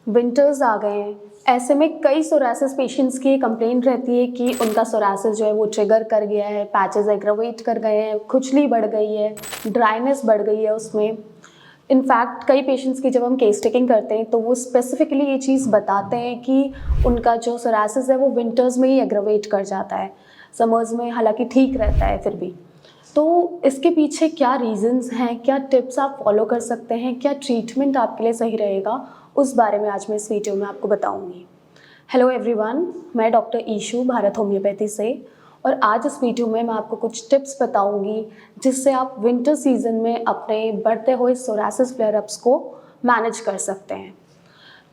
Winters आ गए हैं, ऐसे में कई सोरासिस पेशेंट्स की कंप्लेंट रहती है कि उनका सोरासिस जो है वो ट्रिगर कर गया है, पैचेस एग्रावेट कर गए हैं, खुजली बढ़ गई है, ड्राइनेस बढ़ गई है उसमें। इनफैक्ट कई पेशेंट्स की जब हम केस टेकिंग करते हैं तो वो स्पेसिफिकली ये चीज़ बताते हैं कि उनका जो सोरासिस है वो विंटर्स में ही एग्रावेट कर जाता है, समर्स में हालांकि ठीक रहता है फिर भी। तो इसके पीछे क्या रीजंस हैं, क्या टिप्स आप फॉलो कर सकते हैं, क्या ट्रीटमेंट आपके लिए सही रहेगा, उस बारे में आज मैं इस वीडियो में आपको बताऊंगी। हेलो एवरीवन, मैं डॉक्टर ईशू भारत होम्योपैथी से, और आज इस वीडियो में मैं आपको कुछ टिप्स बताऊंगी जिससे आप विंटर सीजन में अपने बढ़ते हुए सोरासिस फ्लेयर अप्स को मैनेज कर सकते हैं।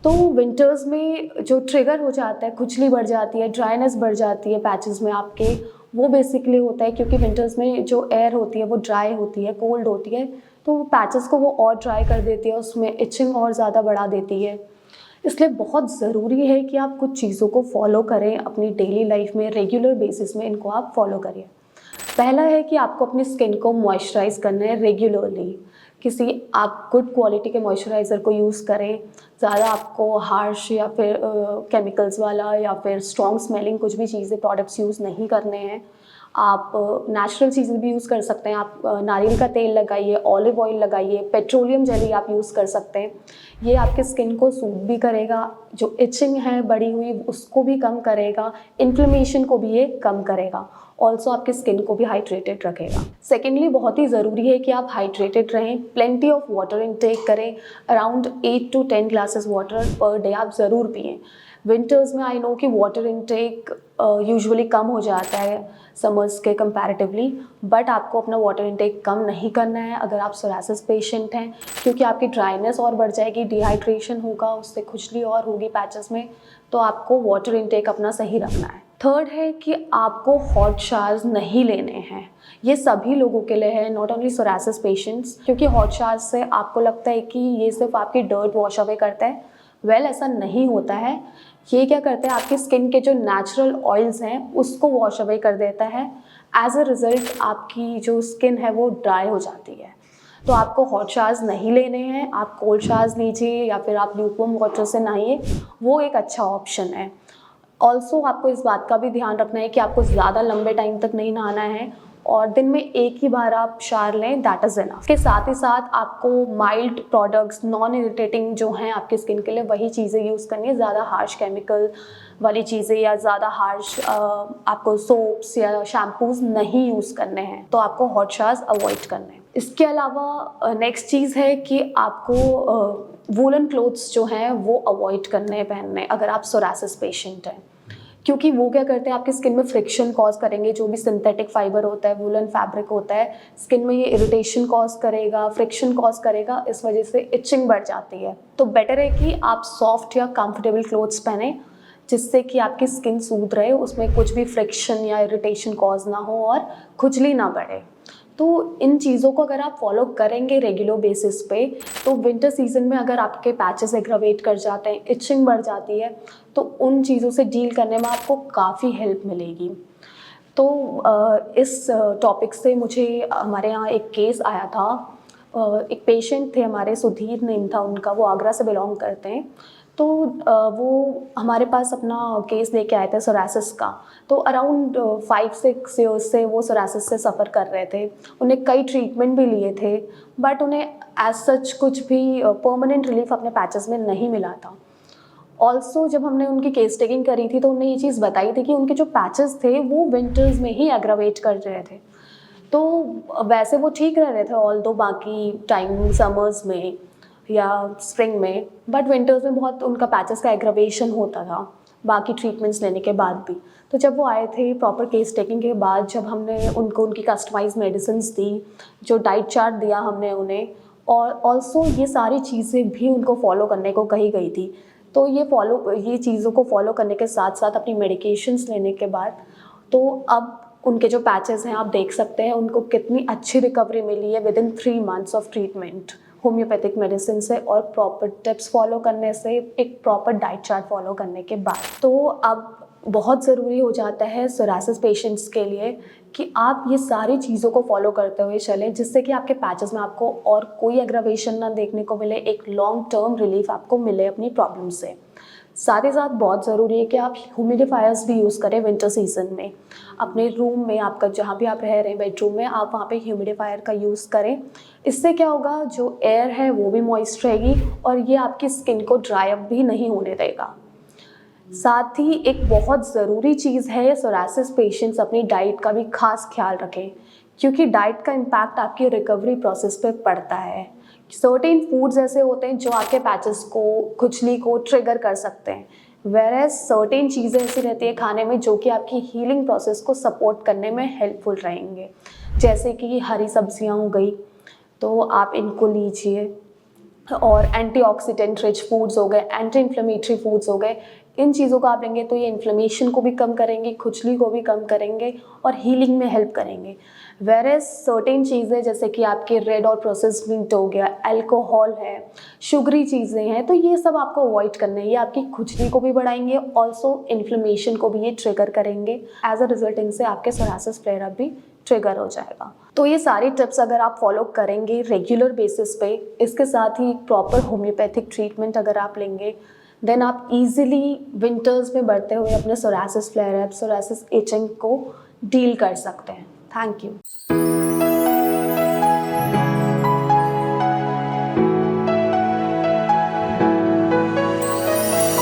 तो विंटर्स में जो ट्रिगर हो जाता है, खुजली बढ़ जाती है, ड्राइनेस बढ़ जाती है पैचेस में आपके, वो बेसिकली होता है क्योंकि विंटर्स में जो एयर होती है वो ड्राई होती है, कोल्ड होती है, तो पैचेस को वो और ड्राई कर देती है, उसमें इचिंग और ज़्यादा बढ़ा देती है। इसलिए बहुत ज़रूरी है कि आप कुछ चीज़ों को फॉलो करें अपनी डेली लाइफ में, रेगुलर बेसिस में इनको आप फॉलो करिए। पहला है कि आपको अपनी स्किन को मॉइस्चराइज करना है रेगुलरली। किसी आप गुड क्वालिटी के मॉइस्चराइज़र को यूज़ करें। ज़्यादा आपको हार्श या फिर केमिकल्स वाला या फिर स्ट्रॉन्ग स्मेलिंग कुछ भी चीज़ें प्रोडक्ट्स यूज़ नहीं करने हैं। आप नेचुरल चीज़ें भी यूज़ कर सकते हैं। आप नारियल का तेल लगाइए, ऑलिव ऑयल लगाइए, पेट्रोलियम जेली आप यूज़ कर सकते हैं। ये आपके स्किन को सूट भी करेगा, जो इचिंग है बढ़ी हुई उसको भी कम करेगा, इन्फ्लेमेशन को भी ये कम करेगा, ऑल्सो आपकी स्किन को भी हाइड्रेटेड रखेगा। सेकेंडली, बहुत ही ज़रूरी है कि आप हाइड्रेटेड रहें, प्लेंटी ऑफ वाटर इनटेक करें। Around 8 to 10 glasses water per day आप ज़रूर पिएँ। विंटर्स में आई नो कि वाटर इनटेक यूजुअली कम हो जाता है समर्स के कंपैरेटिवली, बट आपको अपना वाटर इनटेक कम नहीं करना है अगर आप सोरासिस पेशेंट हैं, क्योंकि आपकी ड्राइनेस और बढ़ जाएगी, डिहाइड्रेशन होगा, उससे खुजली और होगी पैचेस में। तो आपको वाटर इनटेक अपना सही रखना है। थर्ड है कि आपको हॉट शावर्स नहीं लेने हैं। ये सभी लोगों के लिए है, नॉट ओनली सोरासिस पेशेंट्स, क्योंकि हॉट शावर्स से आपको लगता है कि ये सिर्फ आपकी डर्ट वॉश अवे करता है। ऐसा नहीं होता है। ये क्या करता है, आपकी स्किन के जो नेचुरल ऑयल्स हैं उसको वॉश अवे कर देता है। एज अ रिजल्ट आपकी जो स्किन है वो ड्राई हो जाती है। तो आपको हॉट शावर्स नहीं लेने हैं, आप कोल्ड शावर्स लीजिए या फिर आप ल्यूकवार्म वाटर से नहाइए, वो एक अच्छा ऑप्शन है। ऑल्सो आपको इस बात का भी ध्यान रखना है कि आपको ज़्यादा लंबे टाइम तक नहीं नहाना है और दिन में एक ही बार आप शावर लें, दैट इज़ इनफ। इसके साथ ही साथ आपको माइल्ड प्रोडक्ट्स, नॉन इरिटेटिंग जो हैं आपकी स्किन के लिए, वही चीज़ें यूज़ करनी है। ज़्यादा हार्श केमिकल वाली चीज़ें या ज़्यादा हार्श आपको सोप्स या शैम्पूज नहीं यूज़ करने हैं, तो आपको हॉट शावर्स अवॉइड करने हैं। इसके अलावा नेक्स्ट चीज़ है कि आपको वूलन क्लोथ्स जो हैं वो अवॉइड करने हैं पहनने अगर आप सोरासिस पेशेंट हैं, क्योंकि वो क्या करते हैं, आपकी स्किन में फ्रिक्शन कॉज करेंगे। जो भी सिंथेटिक फाइबर होता है, वूलन फैब्रिक होता है, स्किन में ये इरिटेशन कॉज करेगा, फ्रिक्शन कॉज करेगा, इस वजह से इचिंग बढ़ जाती है। तो बेटर है कि आप सॉफ्ट या कंफर्टेबल क्लोथ्स पहने जिससे कि आपकी स्किन सूद रहे, उसमें कुछ भी फ्रिक्शन या इरिटेशन कॉज ना हो और खुजली ना बढ़े। तो इन चीज़ों को अगर आप फॉलो करेंगे रेगुलर बेसिस पे, तो विंटर सीजन में अगर आपके पैचेस एग्रावेट कर जाते हैं, इचिंग बढ़ जाती है, तो उन चीज़ों से डील करने में आपको काफ़ी हेल्प मिलेगी। तो इस टॉपिक से मुझे हमारे यहाँ एक केस आया था। एक पेशेंट थे हमारे, सुधीर नेम था उनका, वो आगरा से बिलोंग करते हैं। तो वो हमारे पास अपना केस लेके आए थे सोरासिस का। तो अराउंड 5-6 ईयर्स से वो सोरासिस से सफ़र कर रहे थे। उन्हें कई ट्रीटमेंट भी लिए थे, बट उन्हें एज सच कुछ भी परमानेंट रिलीफ अपने पैचेस में नहीं मिला था। ऑल्सो जब हमने उनकी केस टेकिंग करी थी तो उन्हें ये चीज़ बताई थी कि उनके जो पैचेस थे वो विंटर्स में ही एग्रावेट कर रहे थे। तो वैसे वो ठीक रह रहे थे ऑल्दो बाकी टाइम, समर्स में या स्प्रिंग में, बट विंटर्स में बहुत उनका पैचेस का एग्रावेशन होता था बाकी ट्रीटमेंट्स लेने के बाद भी। तो जब वो आए थे प्रॉपर केस टेकिंग के बाद, जब हमने उनको उनकी कस्टमाइज मेडिसिन्स दी, जो डाइट चार्ट दिया हमने उन्हें, और ऑल्सो ये सारी चीज़ें भी उनको फॉलो करने को कही गई थी। तो ये चीज़ों को फॉलो करने के साथ साथ अपनी मेडिकेशंस लेने के बाद, तो अब उनके जो पैचेस हैं आप देख सकते हैं उनको कितनी अच्छी रिकवरी मिली है with in 3 months of treatment homeopathic medicine से और प्रॉपर टिप्स फॉलो करने से, एक प्रॉपर डाइट चार्ट फॉलो करने के बाद। तो अब बहुत ज़रूरी हो जाता है सोरासिस पेशेंट्स के लिए कि आप ये सारी चीज़ों को फॉलो करते हुए चलें, जिससे कि आपके पैचेस में आपको और कोई एग्रावेशन ना देखने को मिले, एक लॉन्ग टर्म रिलीफ आपको मिले अपनी प्रॉब्लम से। साथ ही साथ बहुत ज़रूरी है कि आप ह्यूमिडिफायर्स भी यूज़ करें विंटर सीजन में। अपने रूम में, आपका जहाँ भी आप रह रहे हैं बेडरूम में, आप वहाँ पे ह्यूमिडिफायर का यूज़ करें। इससे क्या होगा, जो एयर है वो भी मॉइस्ट रहेगी और ये आपकी स्किन को ड्राई अप भी नहीं होने देगा। साथ ही एक बहुत ज़रूरी चीज़ है, सोरासिस पेशेंट्स अपनी डाइट का भी खास ख्याल रखें, क्योंकि डाइट का इम्पैक्ट आपकी रिकवरी प्रोसेस पे पड़ता है। सर्टेन फूड्स ऐसे होते हैं जो आपके पैचेस को, खुजली को ट्रिगर कर सकते हैं, वेयर सर्टेन चीज़ें ऐसी रहती है खाने में जो कि आपकी हीलिंग प्रोसेस को सपोर्ट करने में हेल्पफुल रहेंगे। जैसे कि हरी सब्जियां हो गई, तो आप इनको लीजिए, और एंटीऑक्सीडेंट रिच फूड्स हो गए, एंटी इन्फ्लेमेटरी फूड्स हो गए। इन चीज़ों को आप लेंगे तो ये इन्फ्लेमेशन को भी कम करेंगे, खुजली को भी कम करेंगे और हीलिंग में हेल्प करेंगे। वेरेज सर्टेन चीज़ें जैसे कि आपके रेड और प्रोसेस्ड मीट हो गया, अल्कोहल है, शुगरी चीज़ें हैं, तो ये सब आपको अवॉइड करना है। ये आपकी खुजली को भी बढ़ाएंगे, ऑल्सो इन्फ्लेमेशन को भी ये ट्रिगर करेंगे। एज अ रिजल्ट इनसे आपके सोरासिस फ्लेयर अप भी ट्रिगर हो जाएगा। तो ये सारी टिप्स अगर आप फॉलो करेंगे रेगुलर बेसिस पे, इसके साथ ही प्रॉपर होम्योपैथिक ट्रीटमेंट अगर आप लेंगे, देन आप इजीली विंटर्स में बढ़ते हुए अपने psoriasis flare up, psoriasis itching को डील कर सकते हैं। Thank you.